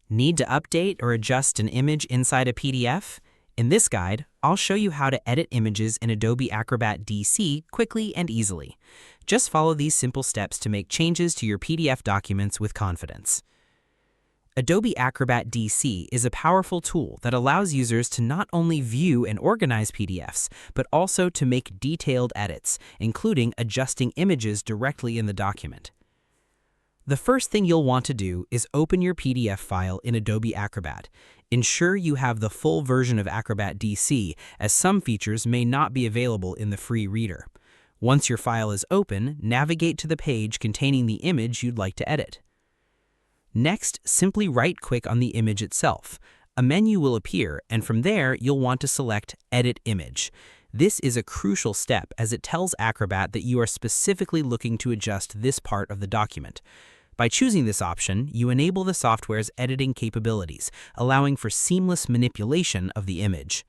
Need to update or adjust an image inside a PDF? In this guide, I'll show you how to edit images in Adobe Acrobat DC quickly and easily. Just follow these simple steps to make changes to your PDF documents with confidence. Adobe Acrobat DC is a powerful tool that allows users to not only view and organize PDFs, but also to make detailed edits, including adjusting images directly in the document. The first thing you'll want to do is open your PDF file in Adobe Acrobat. Ensure you have the full version of Acrobat DC, as some features may not be available in the free reader. Once your file is open, navigate to the page containing the image you'd like to edit. Next, simply right-click on the image itself. A menu will appear, and from there, you'll want to select Edit Image. This is a crucial step as it tells Acrobat that you are specifically looking to adjust this part of the document. By choosing this option, you enable the software's editing capabilities, allowing for seamless manipulation of the image.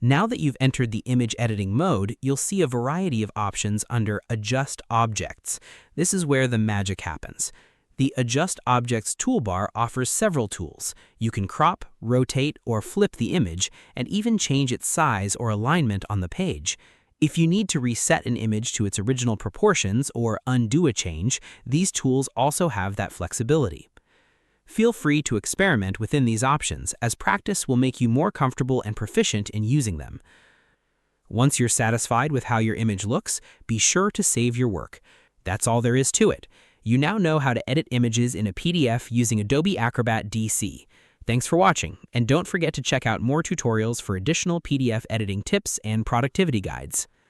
Now that you've entered the image editing mode, you'll see a variety of options under Adjust Objects. This is where the magic happens. The Adjust Objects toolbar offers several tools. You can crop, rotate, or flip the image, and even change its size or alignment on the page. If you need to reset an image to its original proportions or undo a change, these tools also have that flexibility. Feel free to experiment within these options, as practice will make you more comfortable and proficient in using them. Once you're satisfied with how your image looks, be sure to save your work. That's all there is to it. You now know how to edit images in a PDF using Adobe Acrobat DC. Thanks for watching, and don't forget to check out more tutorials for additional PDF editing tips and productivity guides.